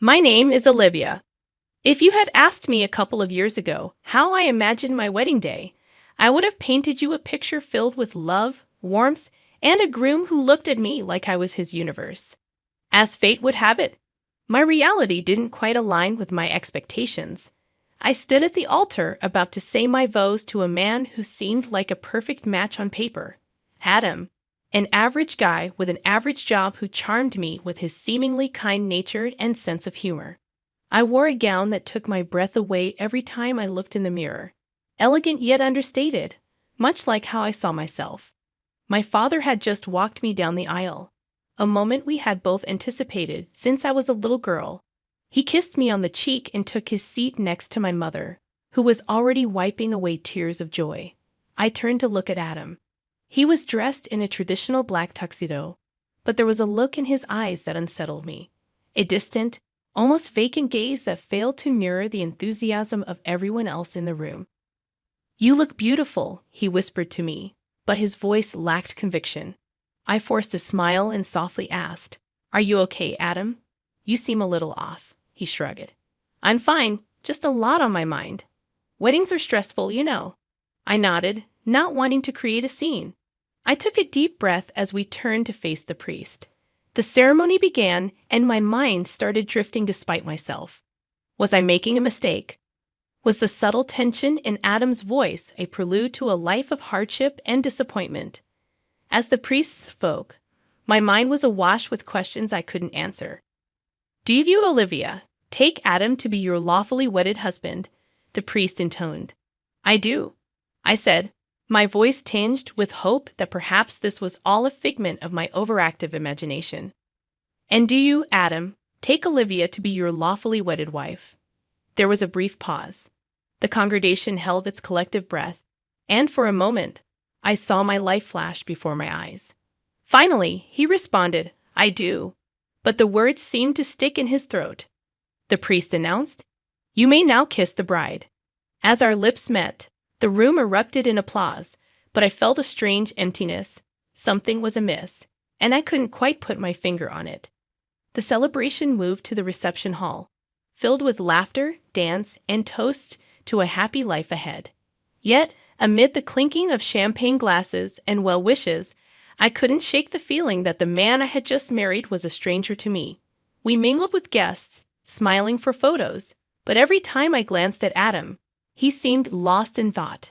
My name is Olivia. If you had asked me a couple of years ago how I imagined my wedding day, I would have painted you a picture filled with love, warmth, and a groom who looked at me like I was his universe. As fate would have it, my reality didn't quite align with my expectations. I stood at the altar about to say my vows to a man who seemed like a perfect match on paper. Adam, an average guy with an average job who charmed me with his seemingly kind-natured and sense of humor. I wore a gown that took my breath away every time I looked in the mirror. Elegant yet understated, much like how I saw myself. My father had just walked me down the aisle, a moment we had both anticipated since I was a little girl. He kissed me on the cheek and took his seat next to my mother, who was already wiping away tears of joy. I turned to look at Adam. He was dressed in a traditional black tuxedo, but there was a look in his eyes that unsettled me. A distant, almost vacant gaze that failed to mirror the enthusiasm of everyone else in the room. "You look beautiful," he whispered to me, but his voice lacked conviction. I forced a smile and softly asked, "Are you okay, Adam? You seem a little off," he shrugged. "I'm fine, just a lot on my mind. Weddings are stressful, you know." I nodded, not wanting to create a scene. I took a deep breath as we turned to face the priest. The ceremony began, and my mind started drifting despite myself. Was I making a mistake? Was the subtle tension in Adam's voice a prelude to a life of hardship and disappointment? As the priest spoke, my mind was awash with questions I couldn't answer. "Do you, Olivia, take Adam to be your lawfully wedded husband?" the priest intoned. "I do," I said, my voice tinged with hope that perhaps this was all a figment of my overactive imagination. "And do you, Adam, take Olivia to be your lawfully wedded wife?" There was a brief pause. The congregation held its collective breath, and for a moment, I saw my life flash before my eyes. Finally, he responded, "I do," but the words seemed to stick in his throat. The priest announced, "You may now kiss the bride." As our lips met, the room erupted in applause, but I felt a strange emptiness. Something was amiss, and I couldn't quite put my finger on it. The celebration moved to the reception hall, filled with laughter, dance, and toasts to a happy life ahead. Yet, amid the clinking of champagne glasses and well wishes, I couldn't shake the feeling that the man I had just married was a stranger to me. We mingled with guests, smiling for photos, but every time I glanced at Adam, he seemed lost in thought.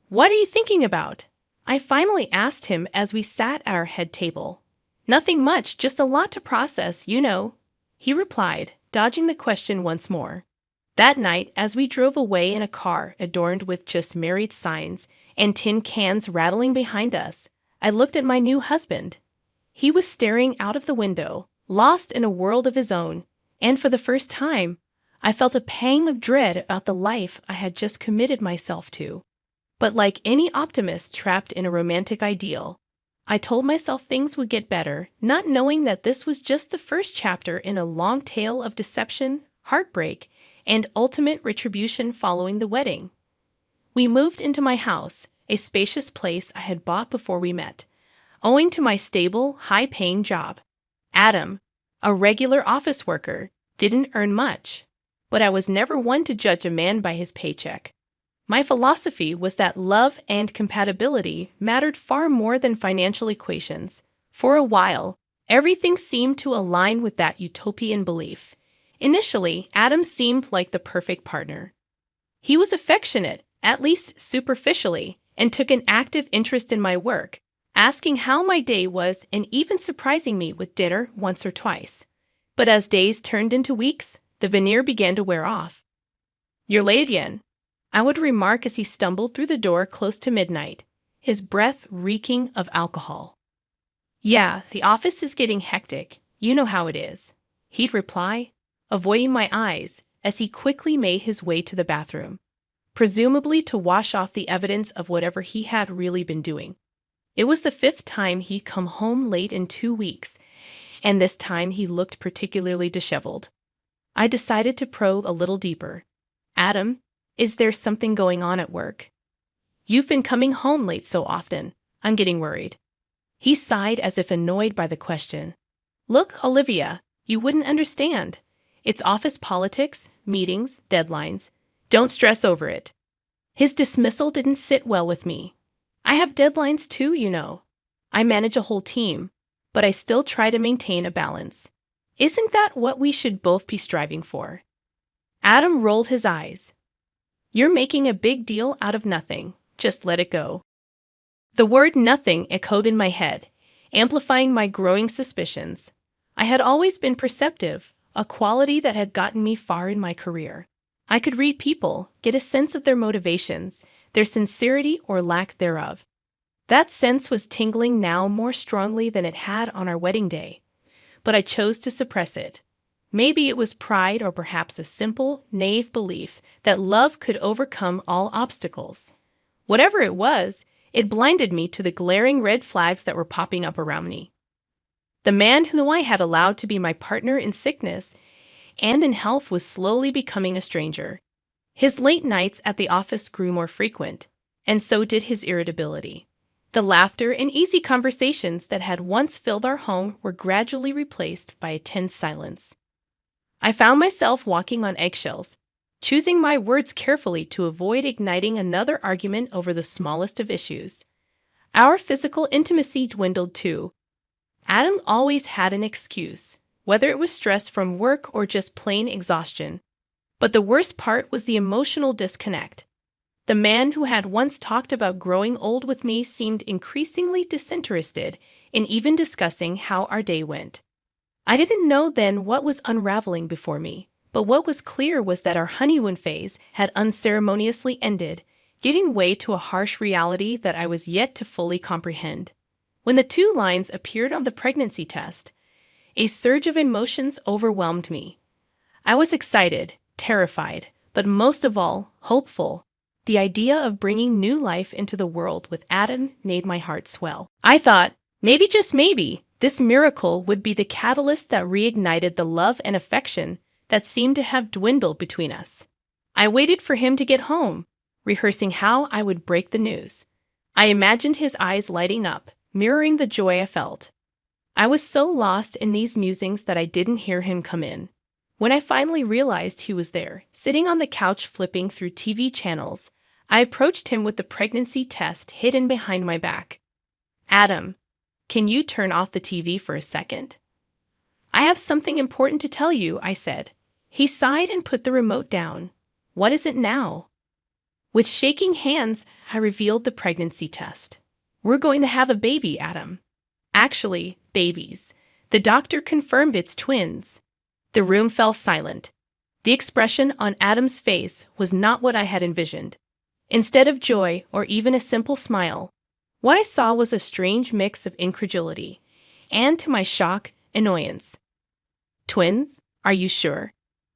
"What are you thinking about?" I finally asked him as we sat at our head table. "Nothing much, just a lot to process, you know," he replied, dodging the question once more. That night, as we drove away in a car adorned with just married signs and tin cans rattling behind us, I looked at my new husband. He was staring out of the window, lost in a world of his own, and for the first time, I felt a pang of dread about the life I had just committed myself to. But like any optimist trapped in a romantic ideal, I told myself things would get better, not knowing that this was just the first chapter in a long tale of deception, heartbreak, and ultimate retribution following the wedding. We moved into my house, a spacious place I had bought before we met, owing to my stable, high-paying job. Adam, a regular office worker, didn't earn much, but I was never one to judge a man by his paycheck. My philosophy was that love and compatibility mattered far more than financial equations. For a while, everything seemed to align with that utopian belief. Initially, Adam seemed like the perfect partner. He was affectionate, at least superficially, and took an active interest in my work, asking how my day was and even surprising me with dinner once or twice. But as days turned into weeks, the veneer began to wear off. "You're late again," I would remark as he stumbled through the door close to midnight, his breath reeking of alcohol. "Yeah, the office is getting hectic. You know how it is," he'd reply, avoiding my eyes as he quickly made his way to the bathroom, presumably to wash off the evidence of whatever he had really been doing. It was the 5th time he'd come home late in 2 weeks, and this time he looked particularly disheveled. I decided to probe a little deeper. "Adam, is there something going on at work? You've been coming home late so often. I'm getting worried." He sighed as if annoyed by the question. "Look, Olivia, you wouldn't understand. It's office politics, meetings, deadlines. Don't stress over it. His dismissal didn't sit well with me. I have deadlines too, you know. I manage a whole team, but I still try to maintain a balance. Isn't that what we should both be striving for? Adam rolled his eyes. You're making a big deal out of nothing. Just let it go. The word nothing echoed in my head, amplifying my growing suspicions. I had always been perceptive, a quality that had gotten me far in my career. I could read people, get a sense of their motivations, their sincerity or lack thereof. That sense was tingling now more strongly than it had on our wedding day, but I chose to suppress it. Maybe it was pride or perhaps a simple, naive belief that love could overcome all obstacles. Whatever it was, it blinded me to the glaring red flags that were popping up around me. The man whom I had allowed to be my partner in sickness and in health was slowly becoming a stranger. His late nights at the office grew more frequent, and so did his irritability. The laughter and easy conversations that had once filled our home were gradually replaced by a tense silence. I found myself walking on eggshells, choosing my words carefully to avoid igniting another argument over the smallest of issues. Our physical intimacy dwindled too. Adam always had an excuse, whether it was stress from work or just plain exhaustion. But the worst part was the emotional disconnect. The man who had once talked about growing old with me seemed increasingly disinterested in even discussing how our day went. I didn't know then what was unraveling before me, but what was clear was that our honeymoon phase had unceremoniously ended, giving way to a harsh reality that I was yet to fully comprehend. When the 2 lines appeared on the pregnancy test, a surge of emotions overwhelmed me. I was excited, terrified, but most of all, hopeful. The idea of bringing new life into the world with Adam made my heart swell. I thought, maybe just maybe, this miracle would be the catalyst that reignited the love and affection that seemed to have dwindled between us. I waited for him to get home, rehearsing how I would break the news. I imagined his eyes lighting up, mirroring the joy I felt. I was so lost in these musings that I didn't hear him come in. When I finally realized he was there, sitting on the couch flipping through TV channels, I approached him with the pregnancy test hidden behind my back. Adam, can you turn off the TV for a second? I have something important to tell you, I said. He sighed and put the remote down. What is it now? With shaking hands, I revealed the pregnancy test. We're going to have a baby, Adam. Actually, babies. The doctor confirmed it's twins. The room fell silent. The expression on Adam's face was not what I had envisioned. Instead of joy or even a simple smile, what I saw was a strange mix of incredulity and, to my shock, annoyance. Twins? Are you sure?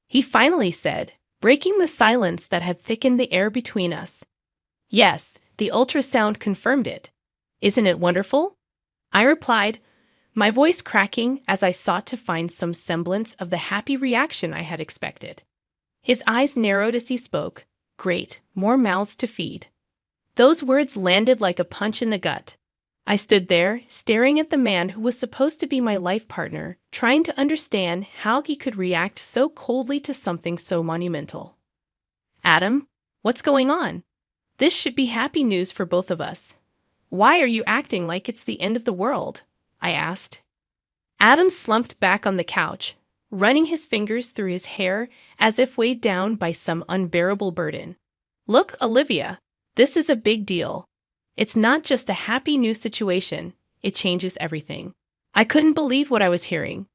He finally said, breaking the silence that had thickened the air between us. Yes, the ultrasound confirmed it. Isn't it wonderful? I replied, my voice cracking as I sought to find some semblance of the happy reaction I had expected. His eyes narrowed as he spoke. Great, more mouths to feed. Those words landed like a punch in the gut. I stood there, staring at the man who was supposed to be my life partner, trying to understand how he could react so coldly to something so monumental. Adam, what's going on? This should be happy news for both of us. Why are you acting like it's the end of the world? I asked. Adam slumped back on the couch, running his fingers through his hair as if weighed down by some unbearable burden. Look, Olivia, this is a big deal. It's not just a happy new situation. It changes everything. I couldn't believe what I was hearing.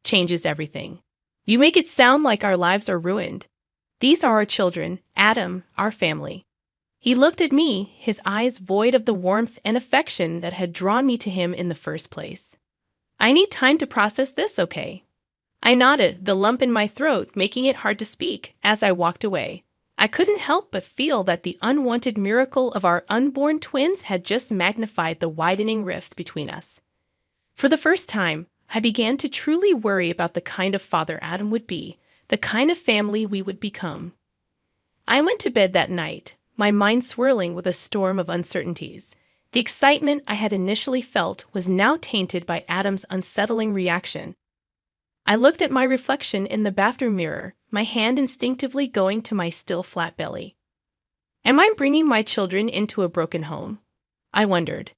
Changes everything. You make it sound like our lives are ruined. These are our children, Adam, our family. He looked at me, his eyes void of the warmth and affection that had drawn me to him in the first place. I need time to process this, okay? I nodded, the lump in my throat making it hard to speak, as I walked away. I couldn't help but feel that the unwanted miracle of our unborn twins had just magnified the widening rift between us. For the first time, I began to truly worry about the kind of father Adam would be, the kind of family we would become. I went to bed that night, my mind swirling with a storm of uncertainties. The excitement I had initially felt was now tainted by Adam's unsettling reaction. I looked at my reflection in the bathroom mirror, my hand instinctively going to my still flat belly. Am I bringing my children into a broken home? I wondered.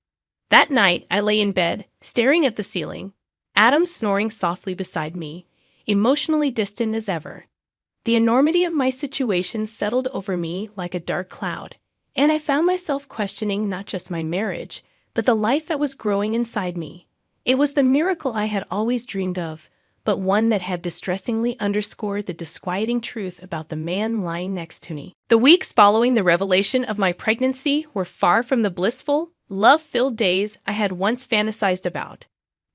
That night, I lay in bed, staring at the ceiling, Adam snoring softly beside me, emotionally distant as ever. The enormity of my situation settled over me like a dark cloud, and I found myself questioning not just my marriage, but the life that was growing inside me. It was the miracle I had always dreamed of, but one that had distressingly underscored the disquieting truth about the man lying next to me. The weeks following the revelation of my pregnancy were far from the blissful, love-filled days I had once fantasized about.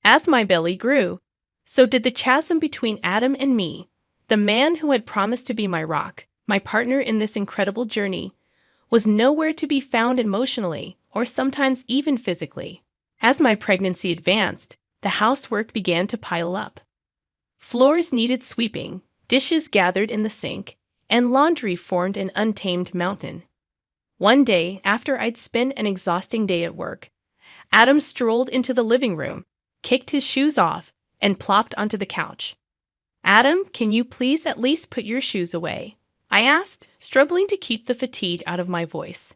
As my belly grew, so did the chasm between Adam and me. The man who had promised to be my rock, my partner in this incredible journey, was nowhere to be found emotionally, or sometimes even physically. As my pregnancy advanced, the housework began to pile up. Floors needed sweeping, dishes gathered in the sink, and laundry formed an untamed mountain. One day, after I'd spent an exhausting day at work, Adam strolled into the living room, kicked his shoes off, and plopped onto the couch. Adam, can you please at least put your shoes away? I asked, struggling to keep the fatigue out of my voice.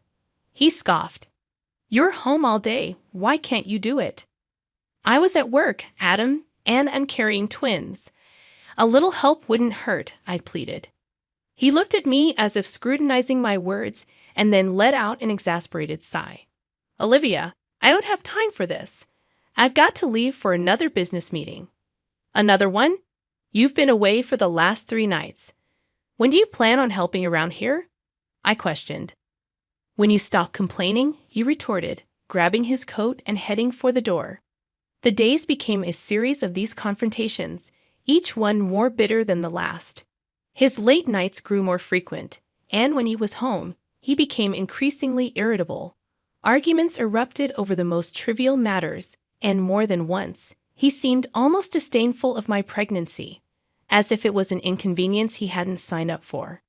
He scoffed. You're home all day. Why can't you do it? I was at work, Adam, and I'm carrying twins. A little help wouldn't hurt, I pleaded. He looked at me as if scrutinizing my words and then let out an exasperated sigh. Olivia, I don't have time for this. I've got to leave for another business meeting. Another one? You've been away for the last 3 nights. When do you plan on helping around here? I questioned. When you stop complaining, he retorted, grabbing his coat and heading for the door. The days became a series of these confrontations, each one more bitter than the last. His late nights grew more frequent, and when he was home, he became increasingly irritable. Arguments erupted over the most trivial matters, and more than once, he seemed almost disdainful of my pregnancy, as if it was an inconvenience he hadn't signed up for.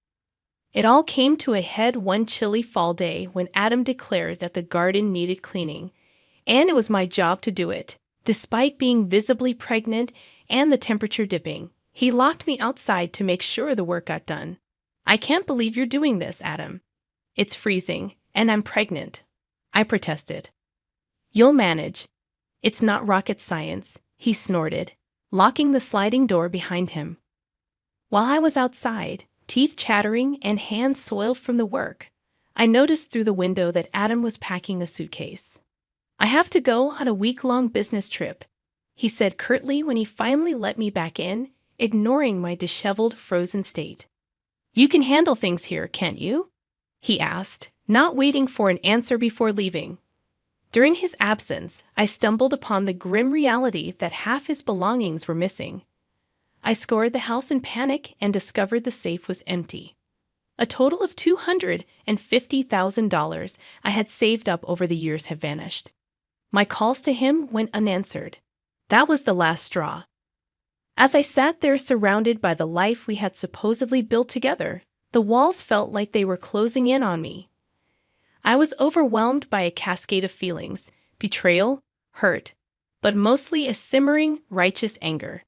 It all came to a head one chilly fall day when Adam declared that the garden needed cleaning, and it was my job to do it. Despite being visibly pregnant and the temperature dipping, he locked me outside to make sure the work got done. I can't believe you're doing this, Adam. It's freezing, and I'm pregnant, I protested. You'll manage. It's not rocket science, he snorted, locking the sliding door behind him. While I was outside, teeth chattering and hands soiled from the work, I noticed through the window that Adam was packing a suitcase. I have to go on a week-long business trip, he said curtly when he finally let me back in, ignoring my disheveled, frozen state. You can handle things here, can't you? He asked, not waiting for an answer before leaving. During his absence, I stumbled upon the grim reality that half his belongings were missing. I scoured the house in panic and discovered the safe was empty. A total of $250,000 I had saved up over the years had vanished. My calls to him went unanswered. That was the last straw. As I sat there surrounded by the life we had supposedly built together, the walls felt like they were closing in on me. I was overwhelmed by a cascade of feelings, betrayal, hurt, but mostly a simmering, righteous anger.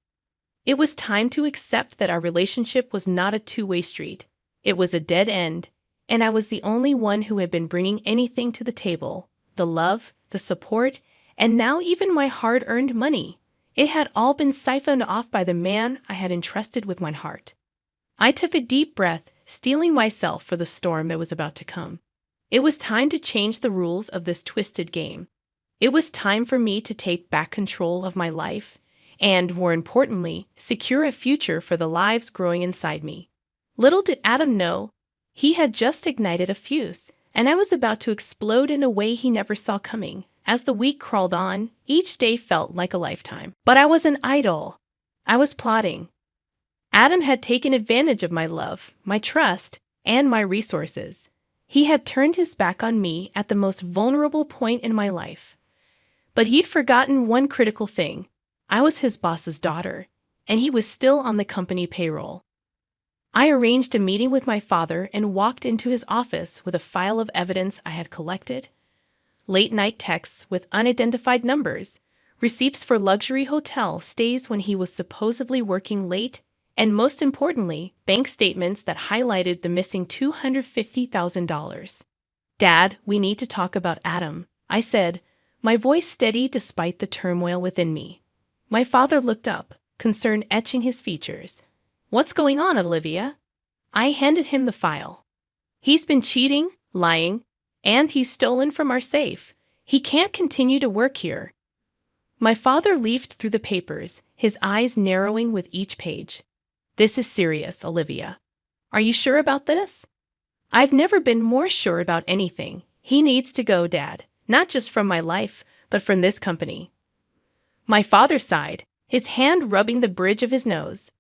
It was time to accept that our relationship was not a two-way street. It was a dead end, and I was the only one who had been bringing anything to the table, the love, the support, and now even my hard-earned money. It had all been siphoned off by the man I had entrusted with my heart. I took a deep breath, steeling myself for the storm that was about to come. It was time to change the rules of this twisted game. It was time for me to take back control of my life, and, more importantly, secure a future for the lives growing inside me. Little did Adam know, he had just ignited a fuse, and I was about to explode in a way he never saw coming. As the week crawled on, each day felt like a lifetime. But I wasn't idle. I was plotting. Adam had taken advantage of my love, my trust, and my resources. He had turned his back on me at the most vulnerable point in my life. But he'd forgotten one critical thing. I was his boss's daughter, and he was still on the company payroll. I arranged a meeting with my father and walked into his office with a file of evidence I had collected. Late-night texts with unidentified numbers, receipts for luxury hotel stays when he was supposedly working late, and most importantly, bank statements that highlighted the missing $250,000. Dad, we need to talk about Adam, I said, my voice steady despite the turmoil within me. My father looked up, concern etching his features. What's going on, Olivia? I handed him the file. He's been cheating, lying, and he's stolen from our safe. He can't continue to work here. My father leafed through the papers, his eyes narrowing with each page. This is serious, Olivia. Are you sure about this? I've never been more sure about anything. He needs to go, Dad, not just from my life, but from this company. My father sighed, his hand rubbing the bridge of his nose.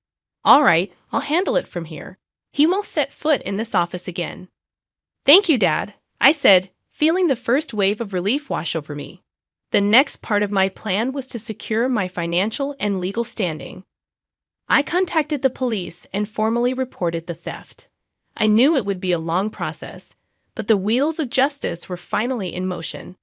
All right, I'll handle it from here. He won't set foot in this office again. Thank you, Dad, I said, feeling the first wave of relief wash over me. The next part of my plan was to secure my financial and legal standing. I contacted the police and formally reported the theft. I knew it would be a long process, but the wheels of justice were finally in motion.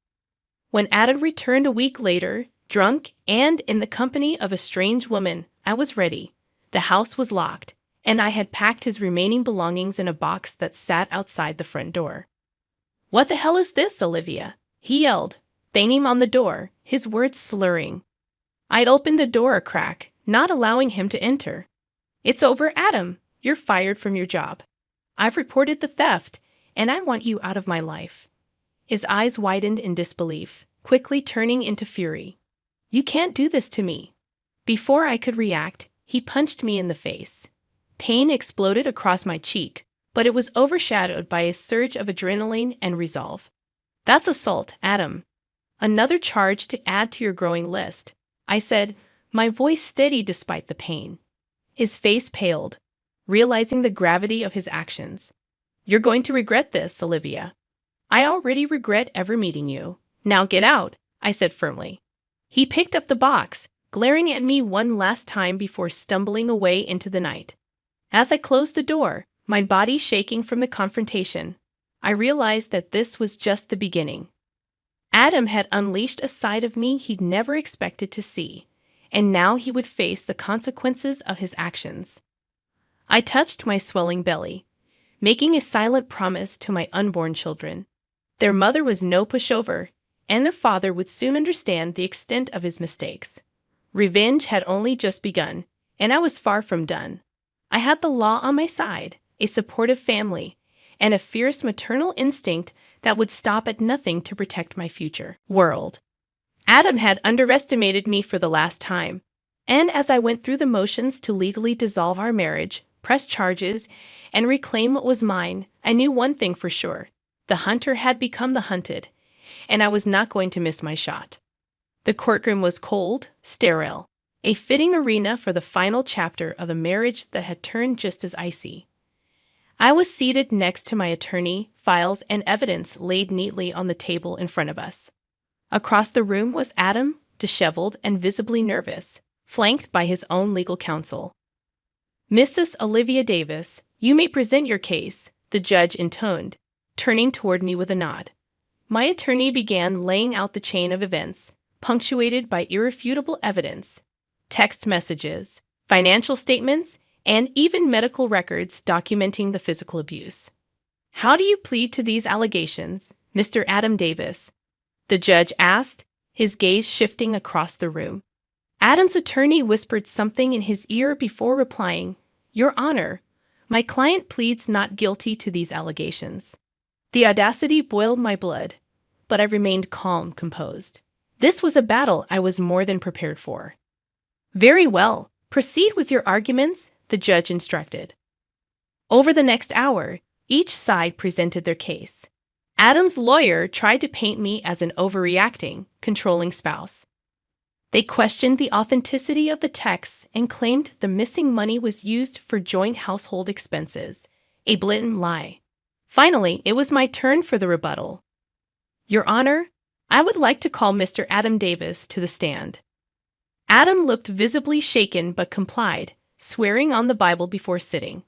When Adam returned a week later, drunk and in the company of a strange woman, I was ready. The house was locked, and I had packed his remaining belongings in a box that sat outside the front door. What the hell is this, Olivia? He yelled, banging on the door, his words slurring. I'd opened the door a crack, not allowing him to enter. It's over, Adam. You're fired from your job. I've reported the theft, and I want you out of my life. His eyes widened in disbelief, quickly turning into fury. You can't do this to me. Before I could react, he punched me in the face. Pain exploded across my cheek, but it was overshadowed by a surge of adrenaline and resolve. That's assault, Adam. Another charge to add to your growing list, I said, my voice steady despite the pain. His face paled, realizing the gravity of his actions. You're going to regret this, Olivia. I already regret ever meeting you. Now get out, I said firmly. He picked up the box, glaring at me one last time before stumbling away into the night. As I closed the door, my body shaking from the confrontation, I realized that this was just the beginning. Adam had unleashed a side of me he'd never expected to see, and now he would face the consequences of his actions. I touched my swelling belly, making a silent promise to my unborn children. Their mother was no pushover, and their father would soon understand the extent of his mistakes. Revenge had only just begun, and I was far from done. I had the law on my side, a supportive family, and a fierce maternal instinct that would stop at nothing to protect my future world. Adam had underestimated me for the last time, and as I went through the motions to legally dissolve our marriage, press charges, and reclaim what was mine, I knew one thing for sure. The hunter had become the hunted, and I was not going to miss my shot. The courtroom was cold, sterile, a fitting arena for the final chapter of a marriage that had turned just as icy. I was seated next to my attorney, files and evidence laid neatly on the table in front of us. Across the room was Adam, disheveled and visibly nervous, flanked by his own legal counsel. Mrs. Olivia Davis, you may present your case, the judge intoned, turning toward me with a nod. My attorney began laying out the chain of events, punctuated by irrefutable evidence, text messages, financial statements, and even medical records documenting the physical abuse. How do you plead to these allegations, Mr. Adam Davis? The judge asked, his gaze shifting across the room. Adam's attorney whispered something in his ear before replying, Your Honor, my client pleads not guilty to these allegations. The audacity boiled my blood, but I remained calm, composed. This was a battle I was more than prepared for. Very well, proceed with your arguments, the judge instructed. Over the next hour, each side presented their case. Adam's lawyer tried to paint me as an overreacting, controlling spouse. They questioned the authenticity of the texts and claimed the missing money was used for joint household expenses, a blatant lie. Finally, it was my turn for the rebuttal. Your Honor, I would like to call Mr. Adam Davis to the stand. Adam looked visibly shaken but complied, swearing on the Bible before sitting.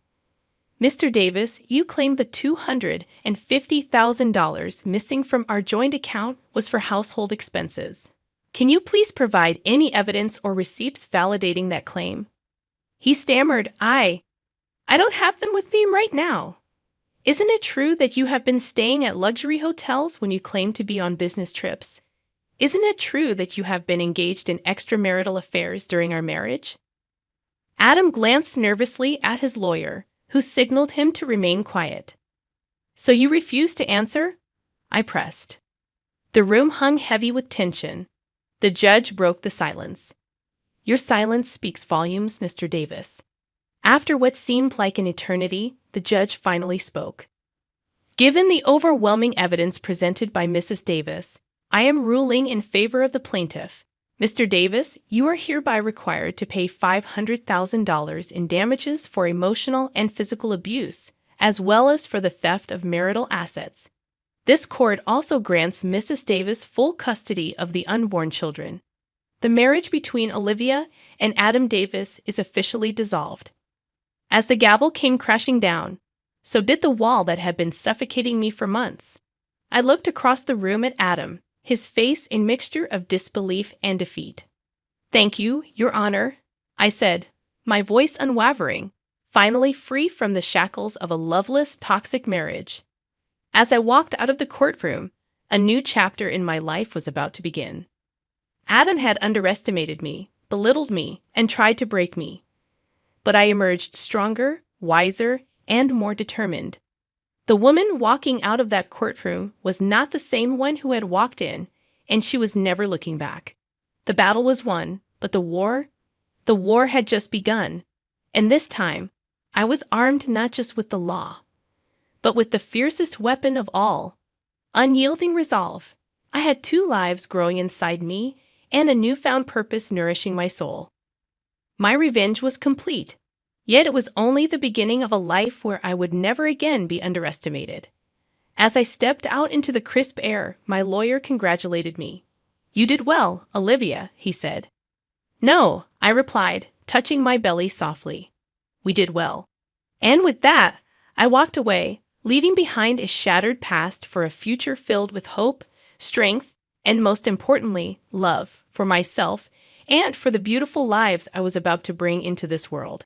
Mr. Davis, you claim the $250,000 missing from our joint account was for household expenses. Can you please provide any evidence or receipts validating that claim? He stammered, I don't have them with me right now. Isn't it true that you have been staying at luxury hotels when you claim to be on business trips? Isn't it true that you have been engaged in extramarital affairs during our marriage? Adam glanced nervously at his lawyer, who signaled him to remain quiet. So you refuse to answer? I pressed. The room hung heavy with tension. The judge broke the silence. Your silence speaks volumes, Mr. Davis. After what seemed like an eternity, the judge finally spoke. Given the overwhelming evidence presented by Mrs. Davis, I am ruling in favor of the plaintiff. Mr. Davis, you are hereby required to pay $500,000 in damages for emotional and physical abuse, as well as for the theft of marital assets. This court also grants Mrs. Davis full custody of the unborn children. The marriage between Olivia and Adam Davis is officially dissolved. As the gavel came crashing down, so did the wall that had been suffocating me for months. I looked across the room at Adam, his face a mixture of disbelief and defeat. Thank you, Your Honor, I said, my voice unwavering, finally free from the shackles of a loveless, toxic marriage. As I walked out of the courtroom, a new chapter in my life was about to begin. Adam had underestimated me, belittled me, and tried to break me. But I emerged stronger, wiser, and more determined. The woman walking out of that courtroom was not the same one who had walked in, and she was never looking back. The battle was won, but the war had just begun. And this time, I was armed not just with the law, but with the fiercest weapon of all, unyielding resolve. I had 2 lives growing inside me and a newfound purpose nourishing my soul. My revenge was complete, yet it was only the beginning of a life where I would never again be underestimated. As I stepped out into the crisp air, my lawyer congratulated me. You did well, Olivia, he said. No, I replied, touching my belly softly. We did well. And with that, I walked away, leaving behind a shattered past for a future filled with hope, strength, and most importantly, love for myself and for the beautiful lives I was about to bring into this world.